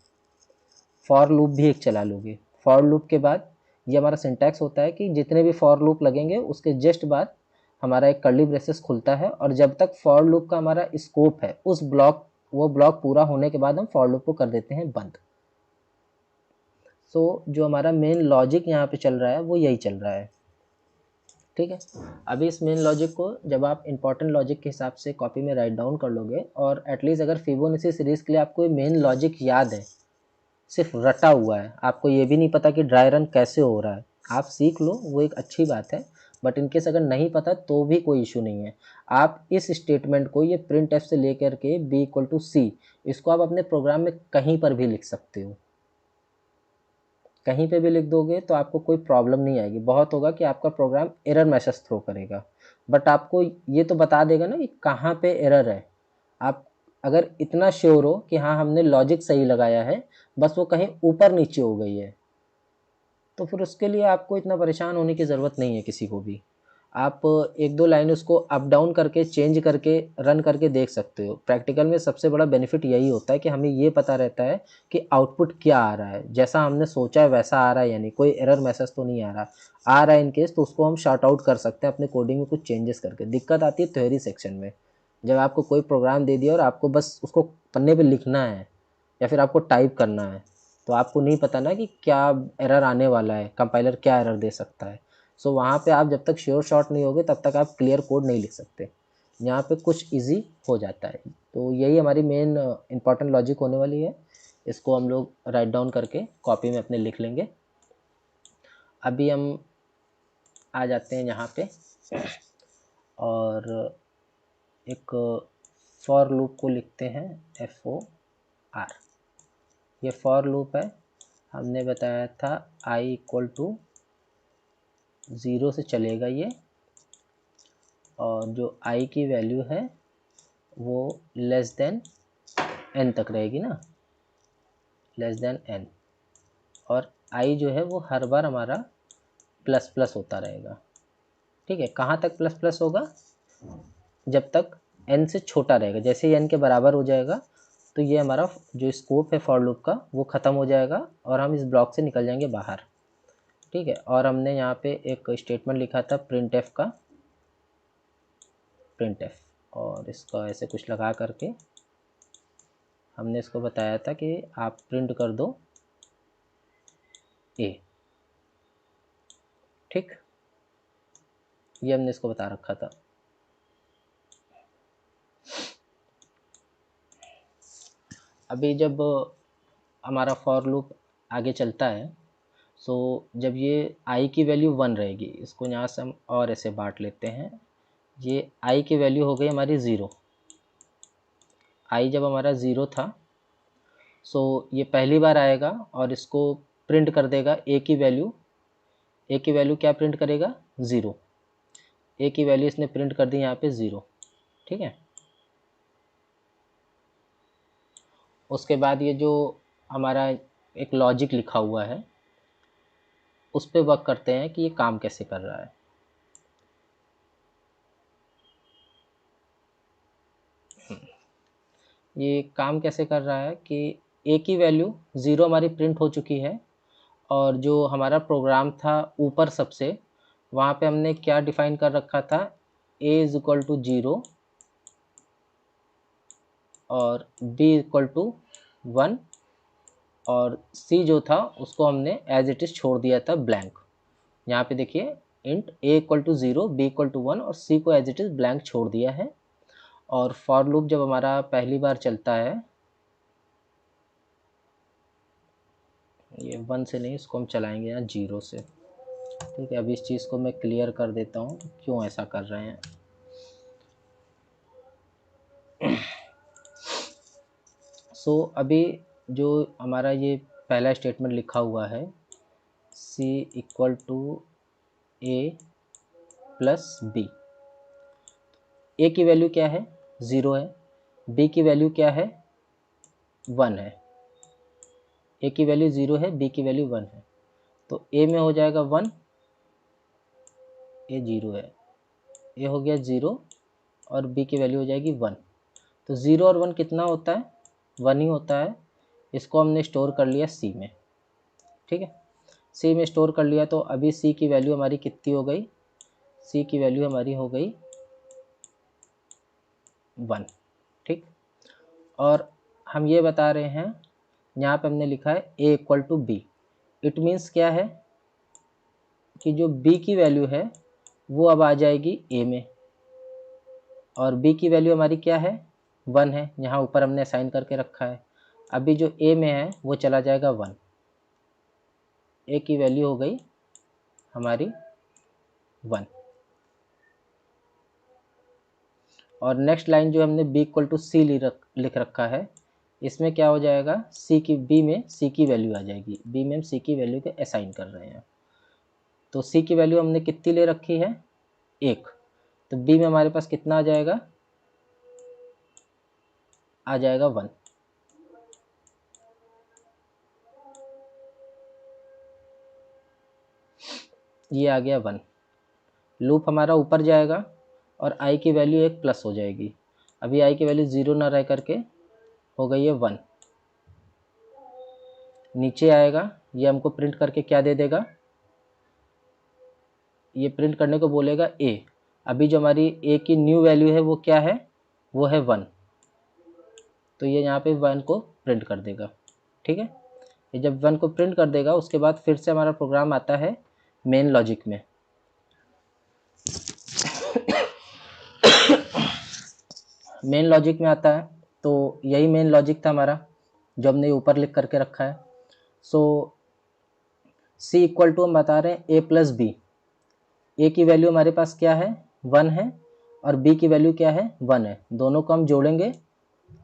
फॉर लूप भी एक चला लोगे। फॉर लूप के बाद ये हमारा सिंटैक्स होता है कि जितने भी फॉर लूप लगेंगे उसके जस्ट बाद हमारा एक कर्ली ब्रेसेस खुलता है, और जब तक फॉर लूप का हमारा स्कोप है उस ब्लॉक, वो ब्लॉक पूरा होने के बाद हम फॉर लूप को कर देते हैं बंद। सो जो हमारा मेन लॉजिक यहाँ पे चल रहा है वो यही चल रहा है। ठीक है, अभी इस मेन लॉजिक को जब आप इंपॉर्टेंट लॉजिक के हिसाब से कॉपी में राइट डाउन कर लोगे, और एटलीस्ट अगर फिबोनाची सीरीज के लिए आपको मेन लॉजिक याद है, सिर्फ रटा हुआ है, आपको ये भी नहीं पता कि ड्राई रन कैसे हो रहा है, आप सीख लो, वो एक अच्छी बात है। बट इनकेस अगर नहीं पता तो भी कोई इशू नहीं है। आप इस स्टेटमेंट को, ये प्रिंट एफ से लेकर के b=c, इसको आप अपने प्रोग्राम में कहीं पर भी लिख सकते हो। कहीं पे भी लिख दोगे तो आपको कोई प्रॉब्लम नहीं आएगी। बहुत होगा कि आपका प्रोग्राम एरर मैसेज थ्रो करेगा, बट आपको ये तो बता देगा ना कि कहाँ पे एरर है। आप अगर इतना श्योर हो कि हाँ हमने लॉजिक सही लगाया है, बस वो कहीं ऊपर नीचे हो गई है, तो फिर उसके लिए आपको इतना परेशान होने की ज़रूरत नहीं है किसी को भी। आप एक दो लाइन उसको अप डाउन करके, चेंज करके, रन करके देख सकते हो। प्रैक्टिकल में सबसे बड़ा बेनिफिट यही होता है कि हमें ये पता रहता है कि आउटपुट क्या आ रहा है, जैसा हमने सोचा है वैसा आ रहा है, यानी कोई एरर मैसेज तो नहीं आ रहा है इन केस, तो उसको हम शॉर्ट आउट कर सकते हैं अपने कोडिंग में कुछ चेंजेस करके। दिक्कत आती है थ्योरी सेक्शन में, जब आपको कोई प्रोग्राम दे दिया और आपको बस उसको पन्ने पर लिखना है या फिर आपको टाइप करना है, तो आपको नहीं पता ना कि क्या एरर आने वाला है, कंपाइलर क्या एरर दे सकता है। सो वहाँ पे आप जब तक श्योर शॉट नहीं होगे तब तक आप क्लियर कोड नहीं लिख सकते। यहाँ पे कुछ इजी हो जाता है। तो यही हमारी मेन इंपॉर्टेंट लॉजिक होने वाली है। इसको हम लोग राइट डाउन करके कॉपी में अपने लिख लेंगे। अभी हम आ जाते हैं यहाँ पे और एक फॉर लूप को लिखते हैं, FOR। ये फॉर लूप है, हमने बताया था i = 0 से चलेगा ये, और जो i की वैल्यू है वो लेस देन n तक रहेगी ना, लेस देन n, और i जो है वो हर बार हमारा प्लस प्लस होता रहेगा। ठीक है, कहाँ तक प्लस प्लस होगा? जब तक n से छोटा रहेगा। जैसे ही n के बराबर हो जाएगा तो ये हमारा जो स्कोप है फॉर लूप का वो ख़त्म हो जाएगा और हम इस ब्लॉक से निकल जाएंगे बाहर। ठीक है, और हमने यहाँ पे एक स्टेटमेंट लिखा था printf का, printf, और इसका ऐसे कुछ लगा करके हमने इसको बताया था कि आप प्रिंट कर दो a। ठीक, ये हमने इसको बता रखा था। अभी जब हमारा फॉर लूप आगे चलता है, सो जब ये i की वैल्यू 1 रहेगी, इसको यहाँ से हम और ऐसे बांट लेते हैं। ये i की वैल्यू हो गई हमारी 0। i जब हमारा 0 था, सो ये पहली बार आएगा और इसको प्रिंट कर देगा a की वैल्यू। a की वैल्यू क्या प्रिंट करेगा? 0। a की वैल्यू इसने प्रिंट कर दी यहाँ पे 0। ठीक है, उसके बाद ये जो हमारा एक लॉजिक लिखा हुआ है उस पर वर्क करते हैं कि ये काम कैसे कर रहा है। ये काम कैसे कर रहा है कि a की वैल्यू 0 हमारी प्रिंट हो चुकी है, और जो हमारा प्रोग्राम था ऊपर सबसे, वहाँ पे हमने क्या डिफाइन कर रखा था, a = 0 और b = 1, और c जो था उसको हमने एज इट इज़ छोड़ दिया था ब्लैंक। यहाँ पे देखिए इंट a = 0, b = 1 और c को एज इट इज़ ब्लैंक छोड़ दिया है। और फॉर लूप जब हमारा पहली बार चलता है, ये 1 से नहीं, इसको हम चलाएंगे यहाँ 0 से। ठीक है, अभी इस चीज़ को मैं क्लियर कर देता हूँ क्यों ऐसा कर रहे हैं। सो अभी जो हमारा ये पहला स्टेटमेंट लिखा हुआ है C equal to A plus B. A की वैल्यू क्या है, 0 है। बी की वैल्यू क्या है, 1 है। ए की वैल्यू 0 है, बी की वैल्यू 1 है। तो ए में हो जाएगा 1, ए 0 है, ए हो गया 0 और बी की वैल्यू हो जाएगी 1। तो 0 और 1 कितना होता है, 1 ही होता है। इसको हमने स्टोर कर लिया सी में, ठीक है। सी में स्टोर कर लिया, तो अभी सी की वैल्यू हमारी कितनी हो गई, सी की वैल्यू हमारी हो गई 1, ठीक। और हम ये बता रहे हैं, यहाँ पे हमने लिखा है A equal to B. It means क्या है कि जो बी की वैल्यू है वो अब आ जाएगी ए में, और बी की वैल्यू हमारी क्या है, 1 है, यहाँ ऊपर हमने असाइन करके रखा है। अभी जो ए में है वो चला जाएगा 1, ए की वैल्यू हो गई हमारी 1। और नेक्स्ट लाइन जो हमने बी इक्वल टू सी लिख रखा है, इसमें क्या हो जाएगा, सी की बी में सी की वैल्यू आ जाएगी। बी में हम सी की वैल्यू के असाइन कर रहे हैं, तो सी की वैल्यू हमने कितनी ले रखी है, 1। तो बी में हमारे पास कितना आ जाएगा 1। ये आ गया 1। लूप हमारा ऊपर जाएगा और आई की वैल्यू 1 प्लस हो जाएगी। अभी आई की वैल्यू 0 ना रह करके हो गई है 1। नीचे आएगा, ये हमको प्रिंट करके क्या दे देगा, ये प्रिंट करने को बोलेगा ए। अभी जो हमारी ए की न्यू वैल्यू है वो क्या है, वो है 1। तो ये यहाँ पे 1 को प्रिंट कर देगा, ठीक है। ये जब 1 को प्रिंट कर देगा, उसके बाद फिर से हमारा प्रोग्राम आता है मेन लॉजिक में। मेन लॉजिक में आता है, तो यही मेन लॉजिक था हमारा जो हमने ऊपर लिख करके रखा है। सो सी इक्वल टू हम बता रहे हैं ए प्लस बी। ए की वैल्यू हमारे पास क्या है, 1 है, और बी की वैल्यू क्या है, 1 है। दोनों को हम जोड़ेंगे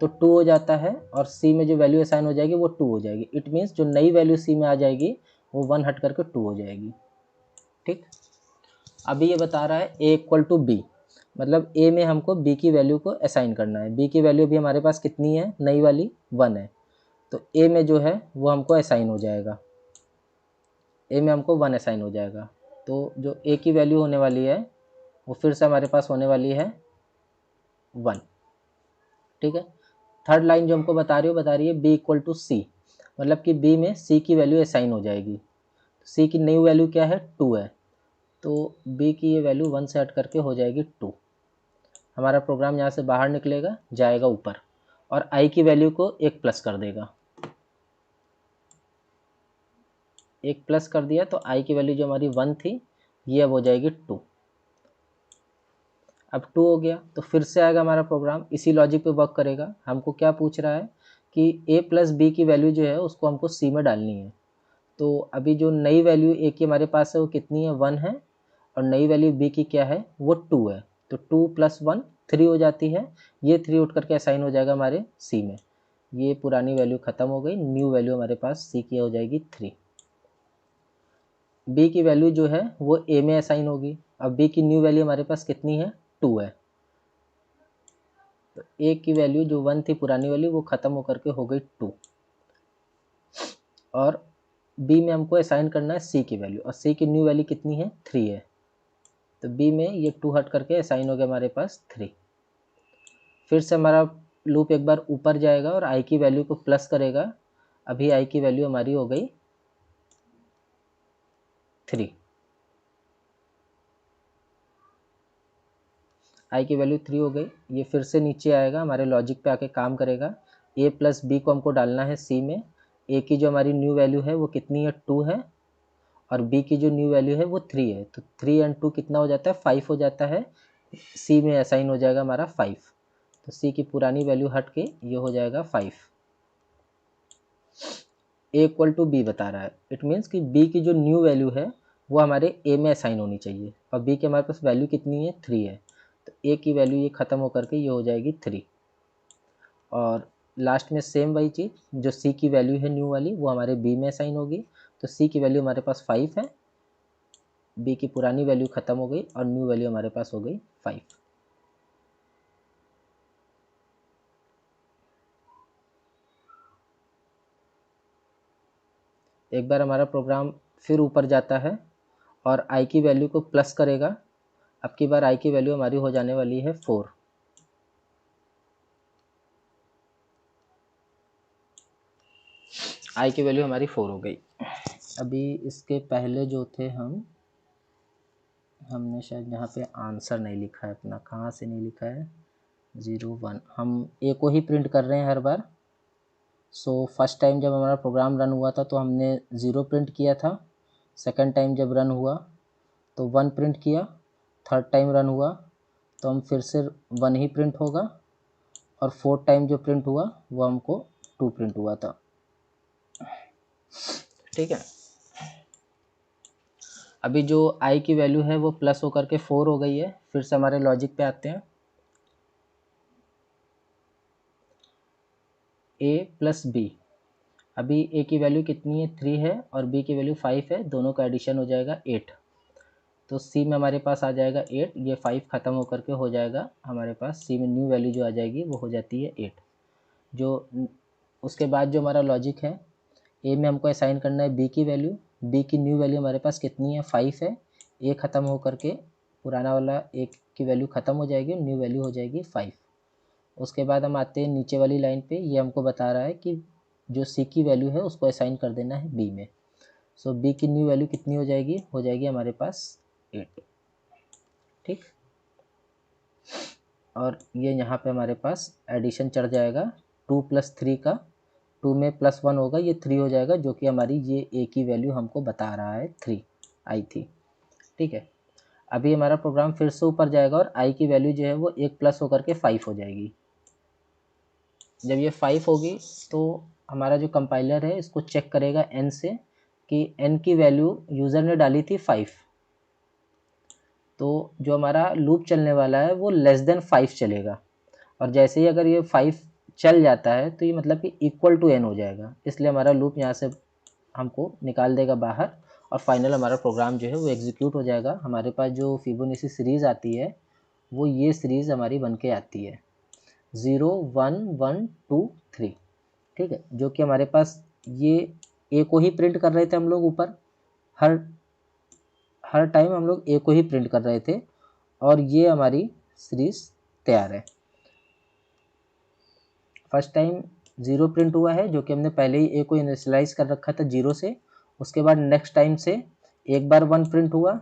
तो 2 हो जाता है, और सी में जो वैल्यू असाइन हो जाएगी वो 2 हो जाएगी। इट मीन्स जो नई वैल्यू सी में आ जाएगी वो 1 हट करके 2 हो जाएगी, ठीक। अभी ये बता रहा है ए इक्वल टू बी, मतलब ए में हमको बी की वैल्यू को असाइन करना है। बी की वैल्यू भी हमारे पास कितनी है, नई वाली 1 है। तो ए में जो है वो हमको असाइन हो जाएगा, ए में हमको 1 असाइन हो जाएगा। तो जो ए की वैल्यू होने वाली है वो फिर से हमारे पास होने वाली है 1, ठीक है। थर्ड लाइन जो हमको बता रही है बी इक्वल टू सी, मतलब कि बी में सी की वैल्यू असाइन हो जाएगी। सी की न्यू वैल्यू क्या है, 2 है। तो बी की ये वैल्यू 1 से हट करके हो जाएगी 2। हमारा प्रोग्राम यहाँ से बाहर निकलेगा, जाएगा ऊपर, और आई की वैल्यू को 1 प्लस कर देगा। 1 प्लस कर दिया तो आई की वैल्यू जो हमारी 1 थी ये अब हो जाएगी 2। अब 2 हो गया तो फिर से आएगा हमारा प्रोग्राम, इसी लॉजिक पे वर्क करेगा। हमको क्या पूछ रहा है कि a प्लस बी की वैल्यू जो है उसको हमको c में डालनी है। तो अभी जो नई वैल्यू a की हमारे पास है वो कितनी है, 1 है, और नई वैल्यू b की क्या है, वो 2 है। तो 2 प्लस 1 3 हो जाती है। ये 3 उठ करके असाइन हो जाएगा हमारे c में। ये पुरानी वैल्यू ख़त्म हो गई, न्यू वैल्यू हमारे पास c की हो जाएगी 3। b की वैल्यू जो है वो a में असाइन होगी। अब b की न्यू वैल्यू हमारे पास कितनी है, 2 है। तो a की वैल्यू जो 1 थी पुरानी वाली वो ख़त्म होकर के हो गई 2, और b में हमको असाइन करना है c की वैल्यू, और c की न्यू वैल्यू कितनी है, 3 है। तो b में ये 2 हट करके असाइन हो गया हमारे पास 3। फिर से हमारा लूप एक बार ऊपर जाएगा और i की वैल्यू को प्लस करेगा। अभी i की वैल्यू हमारी हो गई 3। आई की वैल्यू 3 हो गई। ये फिर से नीचे आएगा, हमारे लॉजिक पे आके काम करेगा। a प्लस बी को हमको डालना है c में। a की जो हमारी न्यू वैल्यू है वो कितनी है, 2 है, और b की जो न्यू वैल्यू है वो 3 है। तो 3 एंड 2 कितना हो जाता है, 5 हो जाता है। c में असाइन हो जाएगा हमारा 5। तो c की पुरानी वैल्यू हट के ये हो जाएगा 5। a इक्वल टू बी बता रहा है। इट मीन्स कि b की जो न्यू वैल्यू है वो हमारे a में असाइन होनी चाहिए, और b की हमारे पास वैल्यू कितनी है, 3 है। तो a की वैल्यू ये ख़त्म होकर के ये हो जाएगी 3, और लास्ट में सेम वही चीज़, जो सी की वैल्यू है न्यू वाली वो हमारे बी में असाइन होगी। तो सी की वैल्यू हमारे पास 5 है, बी की पुरानी वैल्यू ख़त्म हो गई और न्यू वैल्यू हमारे पास हो गई 5। एक बार हमारा प्रोग्राम फिर ऊपर जाता है और आई की वैल्यू को प्लस करेगा। अब की बार आई की वैल्यू हमारी हो जाने वाली है 4। आई की वैल्यू हमारी 4 हो गई। अभी इसके पहले जो थे हमने शायद यहाँ पे आंसर नहीं लिखा है अपना, कहाँ से नहीं लिखा है, 0 1 हम ए को ही प्रिंट कर रहे हैं हर बार। सो फर्स्ट टाइम जब हमारा प्रोग्राम रन हुआ था तो हमने 0 प्रिंट किया था। सेकंड टाइम जब रन हुआ तो 1 प्रिंट किया। थर्ड टाइम रन हुआ तो हम फिर से 1 ही प्रिंट होगा। और फोर्थ टाइम जो प्रिंट हुआ वो हमको 2 प्रिंट हुआ था। ठीक है, अभी जो आई की वैल्यू है वो प्लस होकर के 4 हो गई है। फिर से हमारे लॉजिक पे आते हैं। ए प्लस बी, अभी ए की वैल्यू कितनी है, 3 है और बी की वैल्यू 5 है, दोनों का एडिशन हो जाएगा 8। तो सी में हमारे पास आ जाएगा 8, ये 5 ख़त्म होकर के हो जाएगा हमारे पास सी में न्यू वैल्यू जो आ जाएगी वो हो जाती है 8। जो उसके बाद जो हमारा लॉजिक है, ए में हमको असाइन करना है बी की वैल्यू। बी की न्यू वैल्यू हमारे पास कितनी है, 5 है। ए ख़त्म होकर के पुराना वाला ए की वैल्यू ख़त्म हो जाएगी, न्यू वैल्यू हो जाएगी 5। उसके बाद हम आते हैं नीचे वाली लाइन पे। ये हमको बता रहा है कि जो सी की वैल्यू है उसको असाइन कर देना है बी में। सो बी की न्यू वैल्यू कितनी हो जाएगी हमारे पास 8। ठीक, और ये यहाँ पे हमारे पास एडिशन चढ़ जाएगा 2 + 3 का। 2 में +1 होगा, ये 3 हो जाएगा, जो कि हमारी ये ए की वैल्यू हमको बता रहा है 3 आई थी। ठीक है, अभी हमारा प्रोग्राम फिर से ऊपर जाएगा और आई की वैल्यू जो है वो 1 प्लस होकर के 5 हो जाएगी। जब ये 5 होगी तो हमारा जो कंपाइलर है इसको चेक करेगा n से कि n की वैल्यू यूज़र ने डाली थी 5। तो जो हमारा लूप चलने वाला है वो <5 चलेगा। और जैसे ही अगर ये 5 चल जाता है तो ये मतलब कि इक्वल टू n हो जाएगा, इसलिए हमारा लूप यहाँ से हमको निकाल देगा बाहर और फाइनल हमारा प्रोग्राम जो है वो एग्जीक्यूट हो जाएगा। हमारे पास जो फिबोनाची सीरीज़ आती है वो ये सीरीज़ हमारी बन के आती है 0 1 1 2 3। ठीक है, जो कि हमारे पास ये ए को ही प्रिंट कर रहे थे हम लोग ऊपर, हर हर टाइम हम लोग ए को ही प्रिंट कर रहे थे और ये हमारी सीरीज़ तैयार है। फर्स्ट टाइम 0 प्रिंट हुआ है, जो कि हमने पहले ही ए को इनिशियलाइज कर रखा था 0 से। उसके बाद नेक्स्ट टाइम से एक बार 1 प्रिंट हुआ,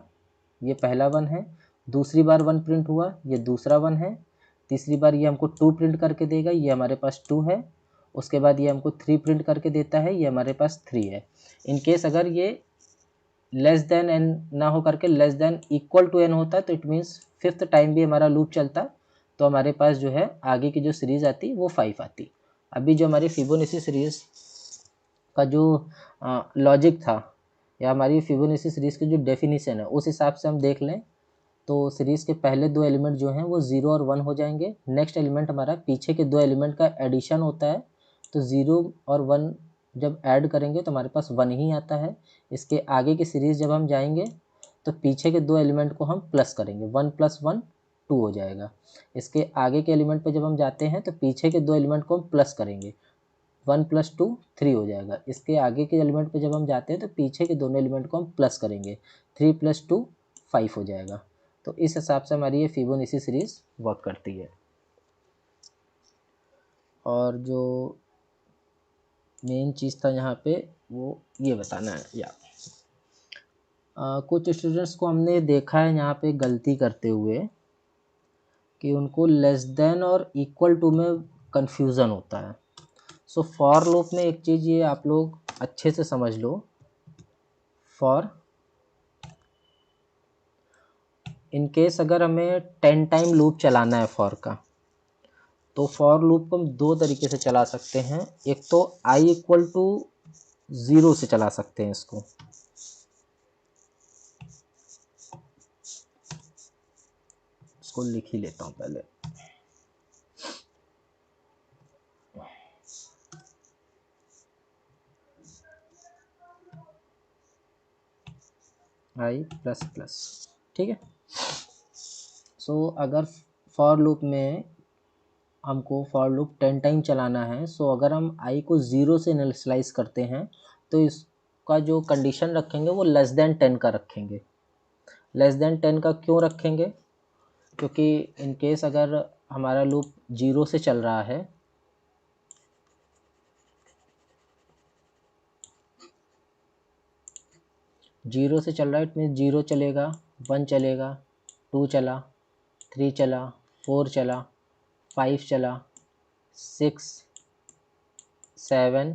ये पहला 1 है। दूसरी बार 1 प्रिंट हुआ, ये दूसरा 1 है। तीसरी बार ये हमको 2 प्रिंट करके देगा, ये हमारे पास 2 है। उसके बाद ये हमको 3 प्रिंट करके देता है, ये हमारे पास 3 है। इन केस अगर ये लेस देन एन ना हो करके less than equal to N होता तो इट मीन्स फिफ्थ टाइम भी हमारा लूप चलता, तो हमारे पास जो है आगे की जो सीरीज़ आती वो 5 आती। अभी जो हमारी फिबोनाची सीरीज़ का जो लॉजिक था या हमारी फिबोनाची सीरीज़ की जो डेफिनेशन है उस हिसाब से हम देख लें तो सीरीज़ के पहले 2 एलिमेंट जो हैं वो 0 और 1 हो जाएंगे। नेक्स्ट एलिमेंट हमारा पीछे के 2 एलिमेंट का एडिशन होता है, तो 0 और 1 जब ऐड करेंगे तो हमारे पास 1 ही आता है। इसके आगे की सीरीज़ जब हम जाएंगे तो पीछे के 2 एलिमेंट को हम प्लस करेंगे, 1 + 1 2 हो जाएगा। इसके आगे के एलिमेंट पे जब हम जाते हैं तो पीछे के 2 एलिमेंट को हम प्लस करेंगे, 1 + 2 3 हो जाएगा। इसके आगे के एलिमेंट पे जब हम जाते हैं तो पीछे के दोनों एलिमेंट को हम प्लस करेंगे, 3 + 2 5 हो जाएगा। तो इस हिसाब से हमारी ये फिबोनाची सीरीज़ वर्क करती है। और जो मेन चीज़ था यहाँ पे वो ये बताना है या कुछ स्टूडेंट्स को हमने देखा है यहाँ पे गलती करते हुए कि उनको लेस देन और इक्वल टू में कन्फ्यूज़न होता है। सो फॉर लूप में एक चीज़ ये आप लोग अच्छे से समझ लो, फॉर इन केस अगर हमें 10 टाइम लूप चलाना है फॉर का, तो फॉर लूप को हम 2 तरीके से चला सकते हैं। एक तो i = 0 से चला सकते हैं इसको, लिख ही लेता हूँ पहले। आई प्लस प्लस। ठीक है। सो अगर फॉर लूप में हमको फॉर लूप 10 टाइम चलाना है, सो अगर हम आई को 0 से इनिशियलाइज करते हैं तो इसका जो कंडीशन रखेंगे वो लेस देन 10 का रखेंगे। लेस देन 10 का क्यों रखेंगे? क्योंकि इन केस अगर हमारा लूप 0 से चल रहा है, जीरो से चल रहा है, इट मीन 0 चलेगा, 1 चलेगा, 2 चला, 3 चला, 4 चला, 5 चला, 6, 7,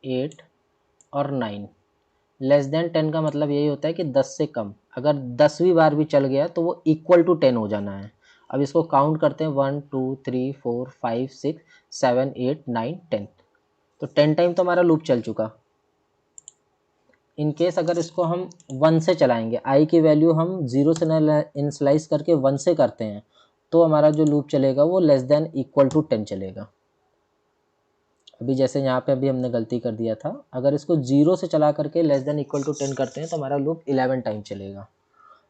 8 और 9। लेस देन 10 का मतलब यही होता है कि 10 से कम। अगर 10वीं बार भी चल गया तो वो इक्वल टू 10 हो जाना है। अब इसको काउंट करते हैं, 1 2 3 4 5 6 7 8 9 10। तो 10 टाइम तो हमारा लूप चल चुका। इन केस अगर इसको हम 1 से चलाएंगे, आई की वैल्यू हम 0 से इनिशियलाइज करके 1 से करते हैं, तो हमारा जो लूप चलेगा वो लेस देन इक्वल टू 10 चलेगा। अभी जैसे यहाँ पे अभी हमने गलती कर दिया था, अगर इसको 0 से चला करके लेस देन इक्वल टू 10 करते हैं तो हमारा लूप 11 टाइम चलेगा।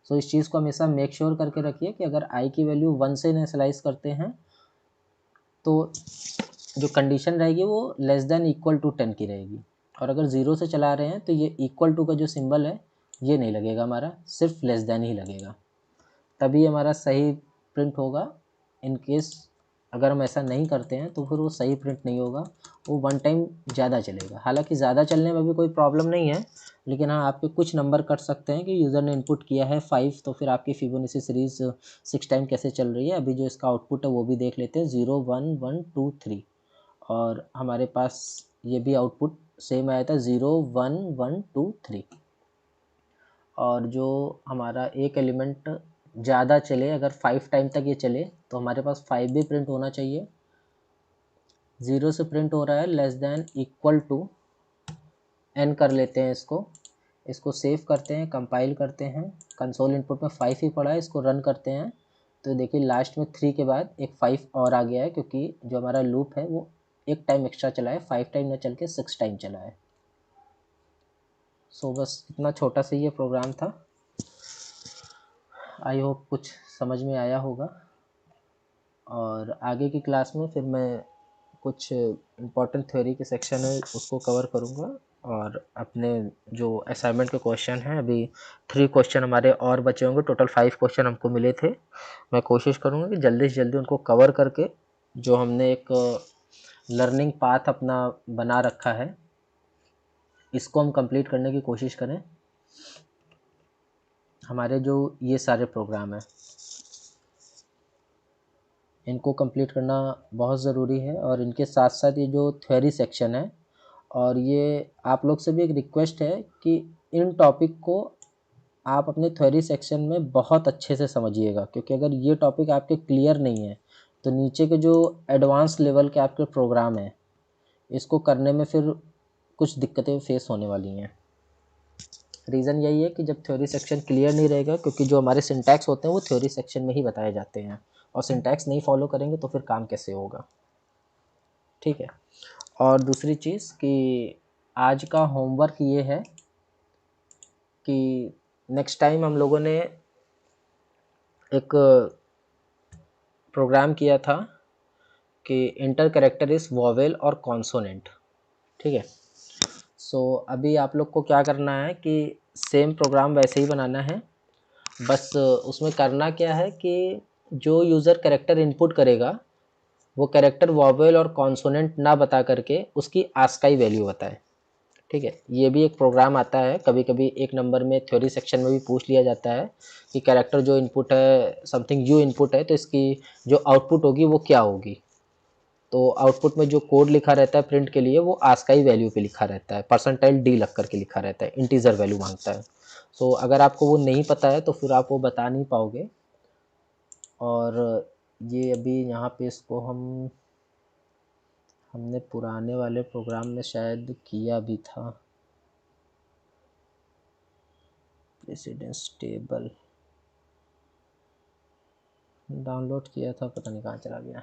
सो इस चीज़ को हमेशा मेक श्योर करके रखिए कि अगर आई की वैल्यू 1 से इनिशियलाइज करते हैं तो जो कंडीशन रहेगी वो लेस देन इक्वल टू 10 की रहेगी। और अगर 0 से चला रहे हैं तो ये इक्वल टू का जो सिंबल है ये नहीं लगेगा, हमारा सिर्फ लेस देन ही लगेगा, तभी हमारा सही प्रिंट होगा। इन केस अगर हम ऐसा नहीं करते हैं तो फिर वो सही प्रिंट नहीं होगा, वो 1 टाइम ज़्यादा चलेगा। हालांकि ज़्यादा चलने में भी कोई प्रॉब्लम नहीं है, लेकिन हाँ आपके कुछ नंबर कट सकते हैं कि यूज़र ने इनपुट किया है 5, तो फिर आपकी फिबोनाची सीरीज़ 6 टाइम कैसे चल रही है। अभी जो इसका आउटपुट है वो भी देख लेते हैं, 0 1 1 2 3, और हमारे पास ये भी आउटपुट सेम आया था, 0 1 1 2 3। और जो हमारा एक एलिमेंट ज़्यादा चले, अगर 5 टाइम तक ये चले तो हमारे पास 5 भी प्रिंट होना चाहिए। 0 से प्रिंट हो रहा है less than equal to n कर लेते हैं इसको सेव करते हैं, कंपाइल करते हैं। कंसोल इनपुट में 5 ही पड़ा है, इसको रन करते हैं तो देखिए लास्ट में 3 के बाद एक 5 और आ गया है, क्योंकि जो हमारा लूप है वो एक टाइम एक्स्ट्रा चला है, 5 टाइम न चल के 6 टाइम चला है। सो बस इतना छोटा सा ये प्रोग्राम था। आई होप कुछ समझ में आया होगा, और आगे की क्लास में फिर मैं कुछ इम्पोर्टेंट थ्योरी के सेक्शन है उसको कवर करूँगा, और अपने जो असाइनमेंट के क्वेश्चन हैं, अभी 3 क्वेश्चन हमारे और बचे होंगे, टोटल 5 क्वेश्चन हमको मिले थे। मैं कोशिश करूँगा कि जल्दी से जल्दी उनको कवर करके जो हमने एक लर्निंग पाथ अपना बना रखा है इसको हम कंप्लीट करने की कोशिश करें। हमारे जो ये सारे प्रोग्राम हैं इनको कंप्लीट करना बहुत ज़रूरी है, और इनके साथ साथ ये जो थ्योरी सेक्शन है, और ये आप लोग से भी एक रिक्वेस्ट है कि इन टॉपिक को आप अपने थ्योरी सेक्शन में बहुत अच्छे से समझिएगा, क्योंकि अगर ये टॉपिक आपके क्लियर नहीं है तो नीचे के जो एडवांस लेवल के आपके प्रोग्राम हैं इसको करने में फिर कुछ दिक्कतें फेस होने वाली हैं। रीज़न यही है कि जब थ्योरी सेक्शन क्लियर नहीं रहेगा, क्योंकि जो हमारे सिंटैक्स होते हैं वो थ्योरी सेक्शन में ही बताए जाते हैं, और सिंटैक्स नहीं फॉलो करेंगे तो फिर काम कैसे होगा। ठीक है। और दूसरी चीज़ कि आज का होमवर्क ये है कि नेक्स्ट टाइम हम लोगों ने एक प्रोग्राम किया था कि इंटर कैरेक्टरिस्ट वॉवेल और कॉन्सोनेंट। ठीक है। सो अभी आप लोग को क्या करना है कि सेम प्रोग्राम वैसे ही बनाना है, बस उसमें करना क्या है कि जो यूज़र कैरेक्टर इनपुट करेगा वो कैरेक्टर वॉवेल और कॉन्सोनेंट ना बता करके उसकी आस्काई वैल्यू बताए। ठीक है। ये भी एक प्रोग्राम आता है, कभी कभी 1 नंबर में थ्योरी सेक्शन में भी पूछ लिया जाता है कि कैरेक्टर जो इनपुट है समथिंग यू इनपुट है तो इसकी जो आउटपुट होगी वो क्या होगी। तो आउटपुट में जो कोड लिखा रहता है प्रिंट के लिए वो आस्काई वैल्यू पे लिखा रहता है, %d लग करके लिखा रहता है, इंटीजर वैल्यू मांगता है। सो अगर आपको वो नहीं पता है तो फिर आप वो बता नहीं पाओगे। और ये अभी यहाँ पे इसको हमने पुराने वाले प्रोग्राम में शायद किया भी था, प्रेसिडेंस टेबल डाउनलोड किया था, पता नहीं कहाँ चला गया।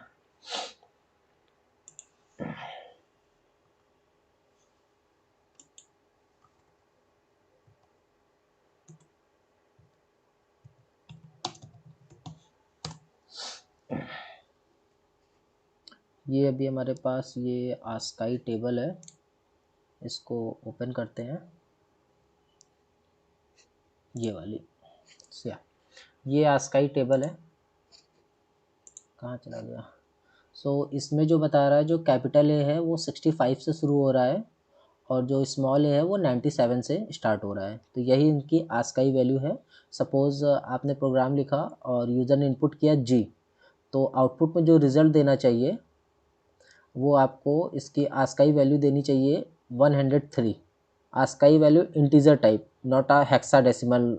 ये अभी हमारे पास ये आस्काई टेबल है, इसको ओपन करते हैं, ये वाली ये आस्काई टेबल है, कहाँ चला गया। सो इसमें जो बता रहा है जो कैपिटल ए है वो 65 से शुरू हो रहा है और जो स्मॉल ए है वो 97 से स्टार्ट हो रहा है। तो यही इनकी आस्काई वैल्यू है। सपोज़ आपने प्रोग्राम लिखा और यूज़र ने इनपुट किया जी, तो आउटपुट में जो रिज़ल्ट देना चाहिए वो आपको इसकी आस्काई वैल्यू देनी चाहिए 103। ASCII value integer type, not a hexadecimal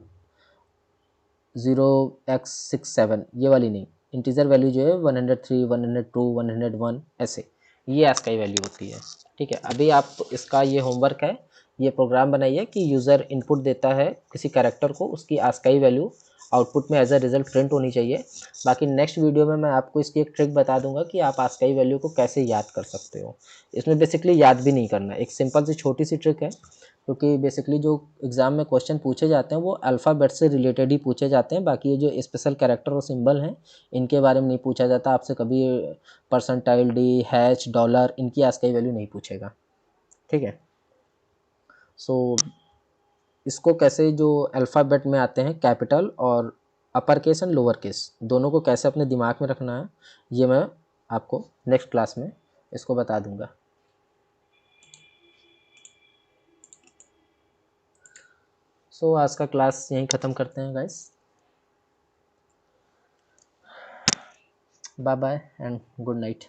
0x67, ये वाली नहीं। इंटीजर वैल्यू जो है 103, 102, 101 ऐसे, ये आस्काई वैल्यू होती है। ठीक है, अभी आप इसका ये होमवर्क है, ये प्रोग्राम बनाइए कि यूज़र इनपुट देता है किसी कैरेक्टर को, उसकी आस्काई वैल्यू आउटपुट में एज अ रिजल्ट प्रिंट होनी चाहिए। बाकी नेक्स्ट वीडियो में मैं आपको इसकी एक ट्रिक बता दूंगा कि आप आस्काई वैल्यू को कैसे याद कर सकते हो। इसमें बेसिकली याद भी नहीं करना, एक सिंपल सी छोटी सी ट्रिक है, क्योंकि बेसिकली जो एग्ज़ाम में क्वेश्चन पूछे जाते हैं वो अल्फ़ाबेट से रिलेटेड ही पूछे जाते हैं। बाकी ये जो स्पेशल कैरेक्टर और सिंबल हैं इनके बारे में नहीं पूछा जाता आपसे कभी। परसेंटाइल डी, हैश, डॉलर, इनकी आस्काई वैल्यू नहीं पूछेगा। ठीक है, सो इसको कैसे जो अल्फ़ाबेट में आते हैं कैपिटल और upper case and lower case दोनों को कैसे अपने दिमाग में रखना है, ये मैं आपको नेक्स्ट क्लास में इसको बता दूंगा। सो आज का क्लास यहीं ख़त्म करते हैं guys. Bye bye and good night.